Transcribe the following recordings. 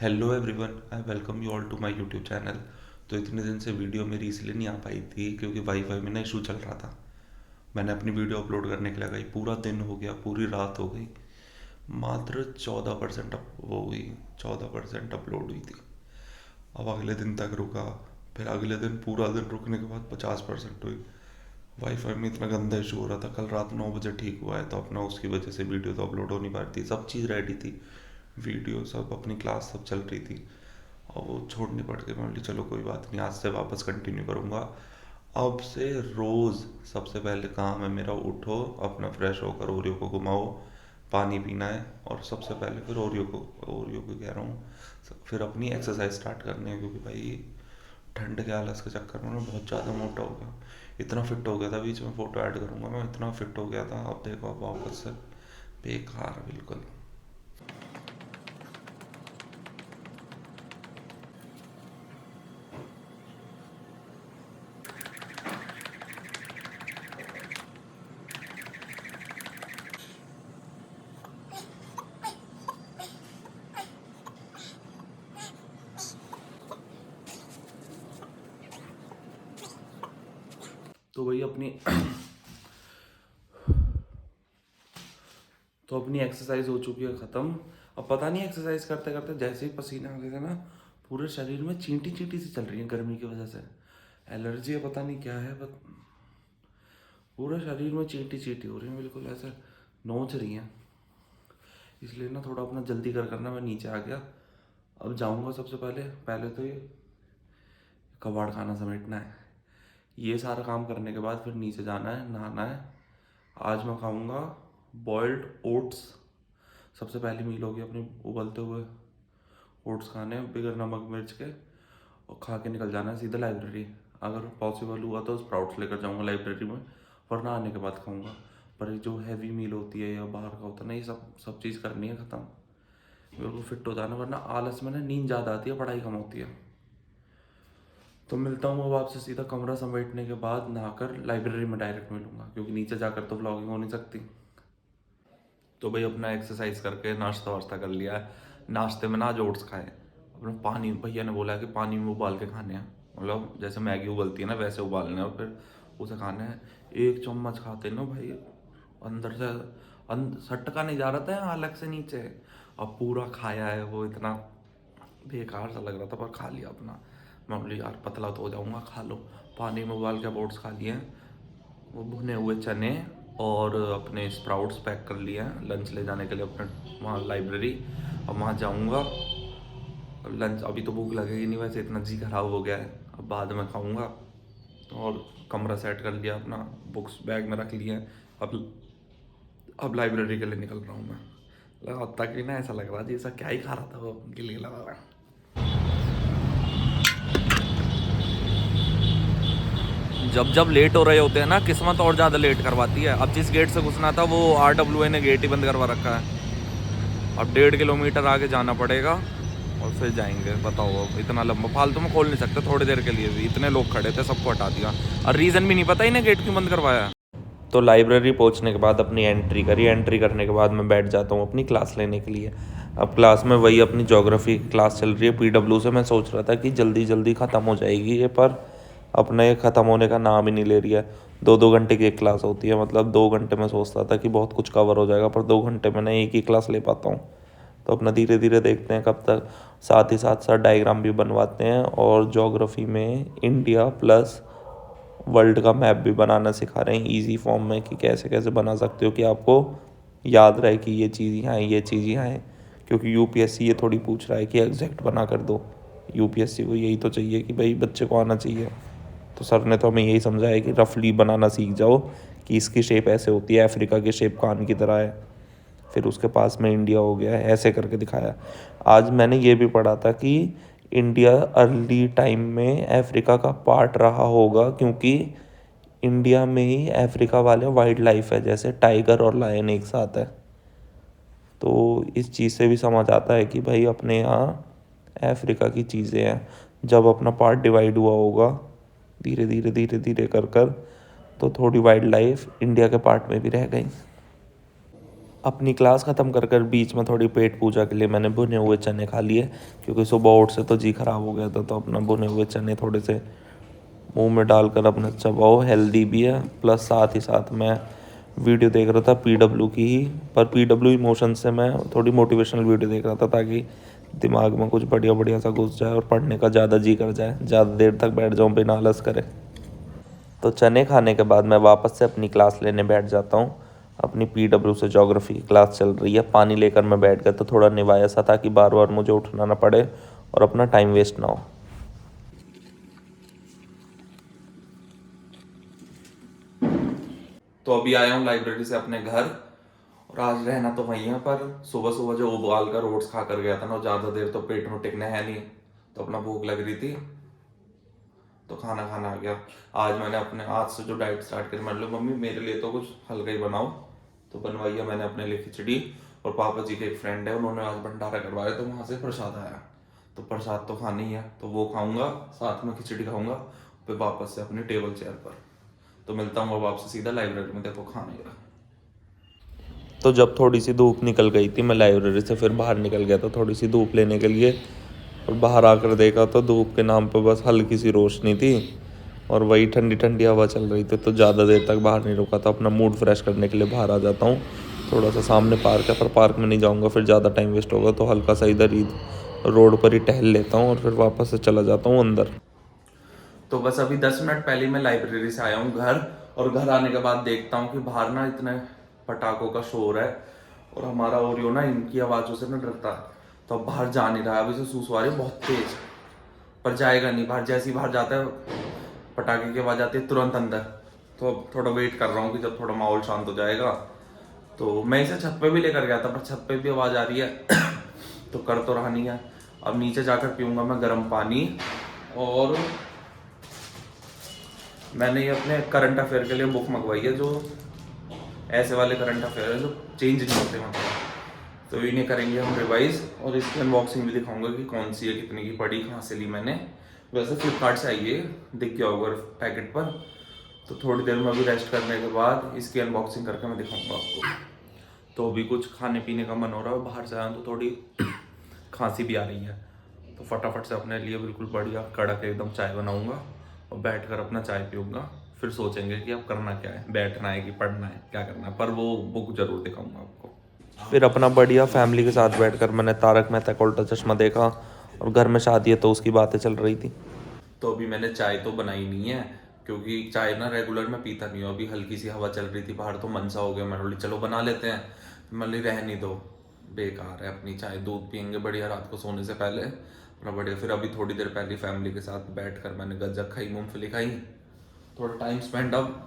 Hello everyone, I welcome you all to my YouTube channel. तो इतने दिन से वीडियो मेरी इसलिए नहीं आ पाई थी क्योंकि वाईफाई में ना इशू चल रहा था। मैंने अपनी वीडियो अपलोड करने के लिए लगाई, पूरा दिन हो गया, पूरी रात हो गई, मात्र 14% अप हो गई, 14% अपलोड हुई थी। अब अगले दिन तक रुका, फिर अगले दिन पूरा दिन रुकने के बाद 50% हुई। वाईफाई में इतना गंदा इशू हो रहा था, कल रात 9 बजे ठीक हुआ है, तो अपना उसकी वजह से वीडियो तो अपलोड हो नहीं पा रही थी। सब चीज़ रेडी थी, वीडियो सब, अपनी क्लास सब चल रही थी, और वो छोड़नी पड़ गई। मैं बोली चलो कोई बात नहीं, आज से वापस कंटिन्यू करूँगा। अब से रोज़ सबसे पहले काम है मेरा, उठो, अपना फ्रेश होकर ओरियो को घुमाओ, पानी पीना है, और सबसे पहले फिर ओरियो को कह रहा हूँ, फिर अपनी एक्सरसाइज स्टार्ट करनी है, क्योंकि भाई ठंड के आलस के चक्कर में मैं बहुत ज़्यादा मोटा हो गया। इतना फिट हो गया था, बीच में फ़ोटो ऐड करूँगा मैं, इतना फिट हो गया था, अब देखो अब वापस से बेकार बिल्कुल। तो वही अपनी तो अपनी एक्सरसाइज हो चुकी है ख़त्म। अब पता नहीं एक्सरसाइज करते करते जैसे ही पसीने आ गए थे ना, पूरे शरीर में चींटी चींटी सी चल रही है गर्मी की वजह से। एलर्जी है, पता नहीं क्या है, बट पूरे शरीर में चींटी चींटी हो रही है, बिल्कुल ऐसे नोच रही हैं। इसलिए ना थोड़ा अपना जल्दी करना, मैं नीचे आ गया। अब जाऊंगा, सबसे पहले पहले तो ये कबाड़ खाना समेटना है। ये सारा काम करने के बाद फिर नीचे जाना है, नहाना है। आज मैं खाऊंगा बॉइल्ड ओट्स। सबसे पहली मील होगी अपनी उबलते हुए ओट्स खाने हैं बगैर नमक मिर्च के, और खा के निकल जाना है सीधा लाइब्रेरी। अगर पॉसिबल हुआ तो स्प्राउट्स लेकर जाऊंगा लाइब्रेरी में, वरना आने के बाद खाऊंगा। पर ये जो हैवी मील होती है या बाहर का होता है ना, ये सब सब चीज़ करनी है ख़त्म, बिल्कुल फिट हो जाना, वरना आलस में ना नींद ज़्यादा आती है, पढ़ाई कम होती है। तो मिलता हूँ अब आपसे सीधा कमरा समेटने के बाद, नहाकर लाइब्रेरी में डायरेक्ट मिलूंगा, क्योंकि नीचे जाकर तो व्लॉगिंग हो नहीं सकती। तो भाई अपना एक्सरसाइज करके नाश्ता वाश्ता कर लिया है। नाश्ते में ना आज ओट्स खाए। अपना पानी, भैया ने बोला है कि पानी में उबाल के खाने हैं, मतलब जैसे मैगी उबलती है ना वैसे उबालने हैं, और फिर उसे खाने हैं। एक चम्मच खाते ना भाई, अंदर से सटका नहीं जा रहा था यहाँ अलग से नीचे। अब पूरा खाया है, वो इतना बेकार सा लग रहा था, पर खा लिया अपना। मैं बोली यार पतला तो हो जाऊंगा, खा लो। पानी में उबाल के ओट्स खा लिए हैं, वो भुने हुए चने, और अपने स्प्राउट्स पैक कर लिए हैं लंच ले जाने के लिए अपने वहाँ लाइब्रेरी। अब वहाँ जाऊँगा लंच, अभी तो भूख लगेगी नहीं, वैसे इतना जी खराब हो गया है, अब बाद में खाऊँगा। और कमरा सेट कर लिया अपना, बुक्स बैग में रख लिए हैं। अब लाइब्रेरी के लिए निकल रहा हूँ मैं। लगा तक भी ना ऐसा लग रहा जैसा क्या ही खा रहा था वो, गिले लगा रहा। जब जब लेट हो रहे होते हैं ना, किस्मत और ज़्यादा लेट करवाती है। अब जिस गेट से घुसना था वो RWA ने गेट ही बंद करवा रखा है। अब 1.5 किलोमीटर आगे जाना पड़ेगा, और फिर जाएंगे। बताओ अब इतना लंबा फालतू में खोल नहीं सकते, थोड़ी देर के लिए भी इतने लोग खड़े थे, सबको हटा दिया, और रीज़न भी नहीं पता इन्हें गेट क्यों बंद करवाया। तो लाइब्रेरी पहुंचने के बाद अपनी एंट्री करी, एंट्री करने के बाद मैं बैठ जाता हूँ अपनी क्लास लेने के लिए। अब क्लास में वही अपनी ज्योग्राफी की क्लास चल रही है, PW से। मैं सोच रहा था कि जल्दी जल्दी ख़त्म हो जाएगी ये, पर अपने ये ख़त्म होने का नाम ही नहीं ले रही है। 2-2 घंटे की एक क्लास होती है, मतलब 2 घंटे में सोचता था कि बहुत कुछ कवर हो जाएगा, पर 2 घंटे में मैं एक ही क्लास ले पाता हूँ। तो अपना धीरे धीरे देखते हैं कब तक। साथ ही साथ साथ डायग्राम भी बनवाते हैं, और ज्योग्राफी में इंडिया प्लस वर्ल्ड का मैप भी बनाना सिखा रहे हैं ईजी फॉर्म में, कि कैसे कैसे बना सकते हो कि आपको याद रहे कि ये चीज़ यहाँ है, ये चीज़ यहाँ है। क्योंकि UPSC ये थोड़ी पूछ रहा है कि एग्जैक्ट बना कर दो, UPSC को यही तो चाहिए कि भाई बच्चे को आना चाहिए। तो सर ने तो हमें यही समझाया कि रफली बनाना सीख जाओ, कि इसकी शेप ऐसे होती है, अफ्रीका की शेप कान की तरह है, फिर उसके पास में इंडिया हो गया है, ऐसे करके दिखाया। आज मैंने ये भी पढ़ा था कि इंडिया अर्ली टाइम में अफ्रीका का पार्ट रहा होगा, क्योंकि इंडिया में ही अफ्रीका वाले वाइल्ड लाइफ है, जैसे टाइगर और लायन एक साथ है। तो इस चीज़ से भी समझ आता है कि भाई अपने यहाँ अफ्रीका की चीज़ें हैं। जब अपना पार्ट डिवाइड हुआ होगा धीरे धीरे धीरे धीरे कर कर, तो थोड़ी वाइल्ड लाइफ इंडिया के पार्ट में भी रह गई। अपनी क्लास ख़त्म कर कर बीच में थोड़ी पेट पूजा के लिए मैंने भुने हुए चने खा लिए, क्योंकि सुबह उठ से तो जी खराब हो गया था। तो अपना भुने हुए चने थोड़े से मुंह में डालकर अपने चबाओ, हेल्दी भी है। प्लस साथ ही साथ मैं वीडियो देख रहा था PW की ही, पर PW इमोशन से मैं थोड़ी मोटिवेशनल वीडियो देख रहा था, ताकि दिमाग में कुछ बढ़िया बढ़िया सा घुस जाए और पढ़ने का ज़्यादा जी कर जाए, ज़्यादा देर तक बैठ जाऊँ बिना आलस करे। तो चने खाने के बाद मैं वापस से अपनी क्लास लेने बैठ जाता हूँ। अपनी PW से ज्योग्राफी की क्लास चल रही है। पानी लेकर मैं बैठ गया तो थोड़ा निवाया सा, ताकि बार बार मुझे उठना ना पड़े और अपना टाइम वेस्ट ना हो। तो अभी आया हूँ लाइब्रेरी से अपने घर, और आज रहना तो वहीं है, पर सुबह सुबह जो उबाल कर ओट्स खा कर गया था ना, ज़्यादा देर तो पेट में टिकने है नहीं, तो अपना भूख लग रही थी तो खाना खाना आ गया। आज मैंने अपने आज से जो डाइट स्टार्ट करी, मान लो मम्मी मेरे लिए तो कुछ हल्का ही बनाओ, तो बनवाई है मैंने अपने लिए खिचड़ी। और पापा जी के एक फ्रेंड है, उन्होंने आज भंडारा करवाया, तो वहाँ से प्रसाद आया, तो प्रसाद तो खाना ही है, तो वो खाऊंगा, साथ में खिचड़ी खाऊंगा, फिर वापस से अपनी टेबल चेयर पर। तो मिलता हूँ अब आपसे सीधा लाइब्रेरी में, देखो खाने का। तो जब थोड़ी सी धूप निकल गई थी, मैं लाइब्रेरी से फिर बाहर निकल गया था थोड़ी सी धूप लेने के लिए। और बाहर आकर देखा तो धूप के नाम पे बस हल्की सी रोशनी थी, और वही ठंडी ठंडी हवा चल रही थी। तो ज़्यादा देर तक बाहर नहीं रुका था, अपना मूड फ्रेश करने के लिए बाहर आ जाता हूँ। थोड़ा सा सामने पार्क है, पर पार्क में नहीं जाऊँगा, फिर ज़्यादा टाइम वेस्ट होगा, तो हल्का सा इधर ही रोड पर ही टहल लेता हूँ और फिर वापस से चला जाता हूँ अंदर। तो बस अभी 10 मिनट पहले मैं लाइब्रेरी से आया हूँ घर, और घर आने के बाद देखता हूँ कि बाहर ना इतने पटाखों का शोर है, और हमारा ओरियो ना इनकी आवाज़ों से ना डरता है, तो अब बाहर जा नहीं रहा है। अभी से सूसवारी बहुत तेज, पर जाएगा नहीं बाहर। जैसे ही बाहर जाता है पटाखे की आवाज़ आती है तुरंत अंदर। तो अब थोड़ा वेट कर रहा हूँ कि जब थोड़ा माहौल शांत हो जाएगा। तो मैं इसे छत पे भी लेकर गया था, पर छत पे भी आवाज़ आ रही है तो कर तो रहा नहीं है। अब नीचे जाकर पीऊँगा मैं गर्म पानी, और मैंने ये अपने करंट अफेयर के लिए बुक मंगवाई है, जो ऐसे वाले करंट अफेयर है जो चेंज नहीं होते मतलब। तो इन्हें करेंगे हम रिवाइज, और इसकी अनबॉक्सिंग भी दिखाऊंगा कि कौन सी है, कितने की पड़ी, कहाँ से ली मैंने। वैसे फ्लिपकार्ट से आई है, दिख गया होगा पैकेट पर। तो थोड़ी देर में अभी रेस्ट करने के बाद इसकी अनबॉक्सिंग करके मैं दिखाऊंगा आपको। तो अभी कुछ खाने पीने का मन हो रहा है, बाहर से आया तो थोड़ी खांसी भी आ रही है, तो फटाफट से अपने लिए बिल्कुल बढ़िया कड़क एकदम चाय बनाऊंगा, और बैठकर अपना चाय पीऊंगा। फिर सोचेंगे कि अब करना क्या है, बैठना है कि पढ़ना है, क्या करना है, पर वो बुक जरूर दिखाऊंगा आपको। फिर अपना बढ़िया फैमिली के साथ बैठकर मैंने तारक मेहता का उल्टा चश्मा देखा, और घर में शादी है तो उसकी बातें चल रही थी। तो अभी मैंने चाय तो बनाई नहीं है, क्योंकि चाय ना रेगुलर में पीता नहीं हूँ। अभी हल्की सी हवा चल रही थी बाहर, तो मन सा हो गया, मैं बोली चलो बना लेते हैं। मैं बोली रहने दो, बेकार है अपनी चाय, दूध पियेंगे बढ़िया रात को सोने से पहले अपना बढ़िया। फिर अभी थोड़ी देर पहले फैमिली के साथ बैठकर मैंने गज्जक खाई, मूंगफली खाई, थोड़ा टाइम स्पेंड। अब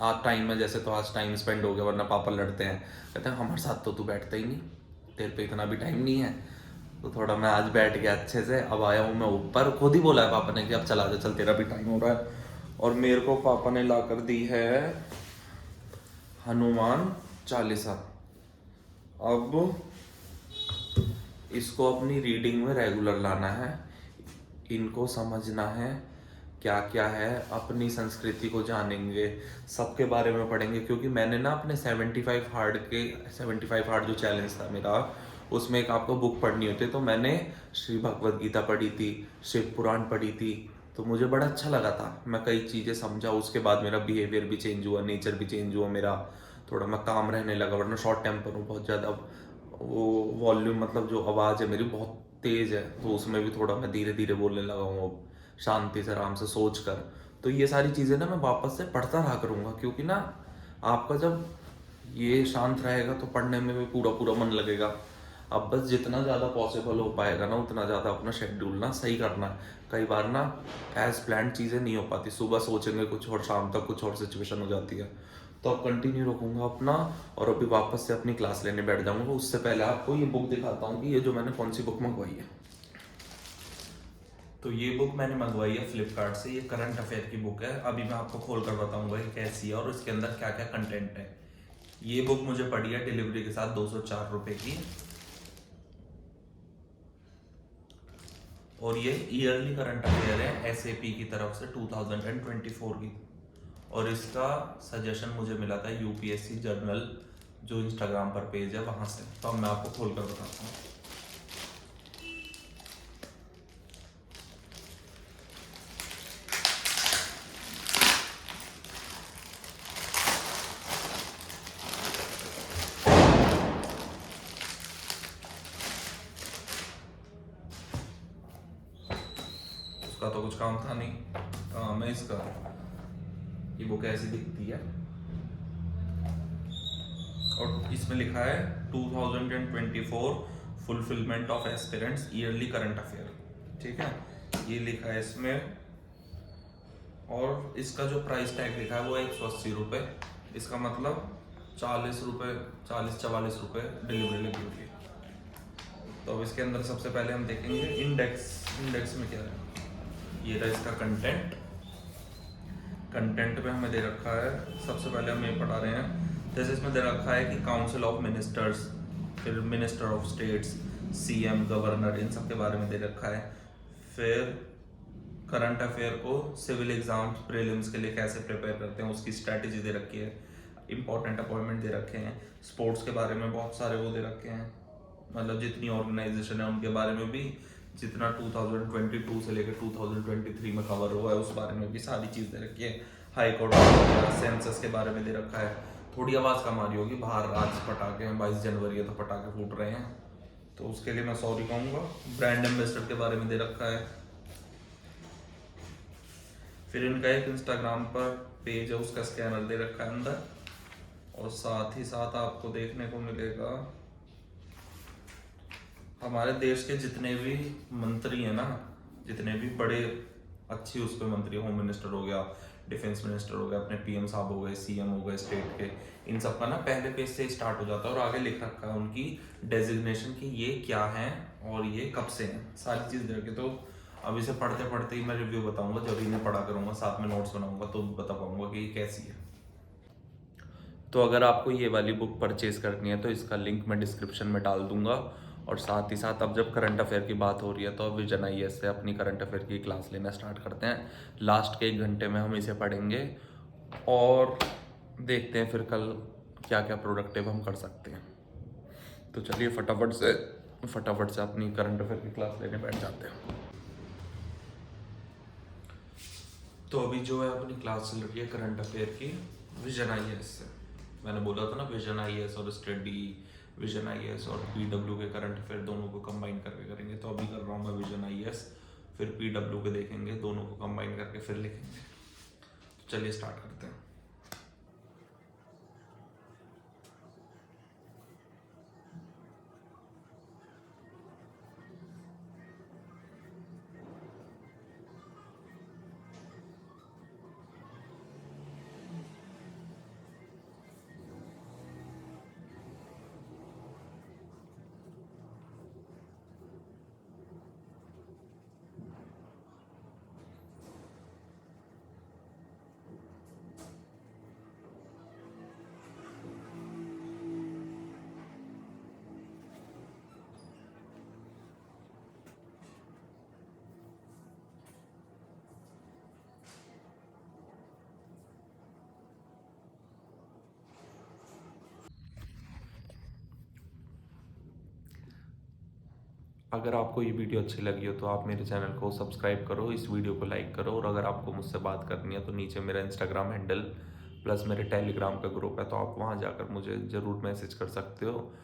आज टाइम में जैसे तो आज टाइम स्पेंड हो गया, वरना पापा लड़ते हैं, कहते हैं हमारे साथ तो तू बैठता ही नहीं, तेरे पे इतना भी टाइम नहीं है। तो थोड़ा मैं आज बैठ गया अच्छे से। अब आया हूँ मैं ऊपर, खुद ही बोला है पापा ने कि अब चला जा, चल तेरा भी टाइम हो रहा है। और मेरे को पापा ने ला कर दी है हनुमान चालीसा। अब इसको अपनी रीडिंग में रेगुलर लाना है, इनको समझना है क्या क्या है, अपनी संस्कृति को जानेंगे, सबके बारे में पढ़ेंगे। क्योंकि मैंने ना अपने 75 हार्ड जो चैलेंज था मेरा, उसमें एक आपको बुक पढ़नी होती है, तो मैंने श्री भगवद गीता पढ़ी थी, शिव पुराण पढ़ी थी, तो मुझे बड़ा अच्छा लगा था। मैं कई चीज़ें समझा, उसके बाद मेरा बिहेवियर भी चेंज हुआ, नेचर भी चेंज हुआ मेरा, थोड़ा मैं काम रहने लगा, वरना शॉर्ट टेम्पर हूँ बहुत ज़्यादा। वो वॉल्यूम मतलब जो आवाज़ है मेरी बहुत तेज़ है, तो उसमें भी थोड़ा मैं धीरे धीरे बोलने लगा हूँ अब, शांति से आराम से सोच कर। तो ये सारी चीज़ें ना मैं वापस से पढ़ता रहा करूँगा, क्योंकि ना आपका जब ये शांत रहेगा तो पढ़ने में भी पूरा पूरा मन लगेगा। अब बस जितना ज़्यादा पॉसिबल हो पाएगा ना, उतना ज़्यादा अपना शेड्यूल ना सही करना है। कई बार ना एज प्लान चीज़ें नहीं हो पाती, सुबह सोचेंगे कुछ और शाम तक कुछ और सिचुएशन हो जाती है। तो अब कंटिन्यू रखूँगा अपना, और अभी वापस से अपनी क्लास लेने बैठ जाऊँगा। उससे पहले आपको ये बुक दिखाता हूँ कि ये जो मैंने कौन सी बुक मंगवाई है। तो ये बुक मैंने मंगवाई है फ्लिपकार्ट से, ये करंट अफेयर की बुक है। अभी मैं आपको खोल कर बताऊंगा कि कैसी है और इसके अंदर क्या क्या कंटेंट है। ये बुक मुझे पड़ी है डिलीवरी के साथ 204 रुपए की, और ये ईयरली करंट अफेयर है SAP की तरफ से 2024 की। और इसका सजेशन मुझे मिला था UPSC जर्नल जो इंस्टाग्राम पर पेज है वहाँ से। तो अब मैं आपको खोल कर बताता हूँ। उसका तो कुछ काम था नहीं, काम है इसका। ये बुक ऐसी दिखती है और इसमें लिखा है 2024 fulfilment of aspirants yearly current affair, ठीक है, ये लिखा है इसमें। और इसका जो प्राइस टैग लिखा है वो 180 रुपये, इसका मतलब 40 रुपये, 40-44 रुपये डिलीवरी लगी होगी। तो अब इसके अंदर सबसे पहले हम देखेंगे इंडेक्स में क्या है। ये रहा इसका कंटेंट में हमें दे रखा है, सबसे पहले हम ये पढ़ा रहे हैं। जैसे इसमें दे रखा है कि काउंसिल ऑफ मिनिस्टर्स, फिर minister of states, CM, governor, इन सब के बारे में दे रखा है। फिर करंट अफेयर को सिविल एग्जाम्स प्रीलिम्स के लिए कैसे प्रिपेयर करते हैं उसकी स्ट्रैटेजी दे रखी है। इंपॉर्टेंट अपॉइंटमेंट दे रखे हैं। स्पोर्ट्स के बारे में बहुत सारे वो दे रखे हैं, मतलब जितनी ऑर्गेनाइजेशन है उनके बारे में भी, जितना 2022 से लेकर 2023 में कवर हुआ है उस बारे में भी सारी चीज़ दे रखी है। हाई कोर्ट सेंसस के बारे में दे रखा है। थोड़ी आवाज़ कम आ रही होगी, बाहर आज पटाखे हैं, 22 जनवरी है तो पटाखे फूट रहे हैं, तो उसके लिए मैं सॉरी कहूँगा। ब्रांड एम्बेसडर के बारे में दे रखा है। फिर इनका एक इंस्टाग्राम पर पेज है, उसका स्कैनर दे रखा है अंदर। और साथ ही साथ आपको देखने को मिलेगा हमारे देश के जितने भी मंत्री हैं ना, जितने भी बड़े अच्छी उस पर मंत्री, होम मिनिस्टर हो गया, डिफेंस मिनिस्टर हो गया, अपने पीएम साहब हो गए, सीएम हो गए स्टेट के, इन सब का ना पहले पेज से स्टार्ट हो जाता है और आगे लिख रखा है उनकी डेजिग्नेशन कि ये क्या है और ये कब से हैं, सारी चीज़ दे रखी। तो अब इसे पढ़ते पढ़ते ही मैं रिव्यू बताऊंगा, जब इन्हें पढ़ा करूंगा, साथ में नोट्स बनाऊंगा तो बता पाऊंगा कि ये कैसी है। तो अगर आपको ये वाली बुक परचेज करनी है तो इसका लिंक मैं डिस्क्रिप्शन में डाल दूंगा। और साथ ही साथ अब जब करंट अफेयर की बात हो रही है तो अब विजन आईएएस से अपनी करंट अफेयर की क्लास लेना स्टार्ट करते हैं। लास्ट के 1 घंटे में हम इसे पढ़ेंगे और देखते हैं फिर कल क्या क्या प्रोडक्टिव हम कर सकते हैं। तो चलिए फटाफट से अपनी करंट अफेयर की क्लास लेने बैठ जाते हैं। तो अभी जो है अपनी क्लास चल रही है करंट अफेयर की विजन आईएएस से। मैंने बोला था ना विजन आईएएस और स्टडी विजन आईएएस और पीडब्ल्यू के करंट अफेयर दोनों को कंबाइन करके करेंगे। तो अभी कर रहा हूँ मैं विजन आईएएस, फिर पीडब्ल्यू के देखेंगे, दोनों को कंबाइन करके फिर लिखेंगे। तो चलिए स्टार्ट करते हैं। अगर आपको ये वीडियो अच्छी लगी हो तो आप मेरे चैनल को सब्सक्राइब करो, इस वीडियो को लाइक करो, और अगर आपको मुझसे बात करनी है तो नीचे मेरा इंस्टाग्राम हैंडल प्लस मेरे टेलीग्राम का ग्रुप है, तो आप वहाँ जाकर मुझे ज़रूर मैसेज कर सकते हो।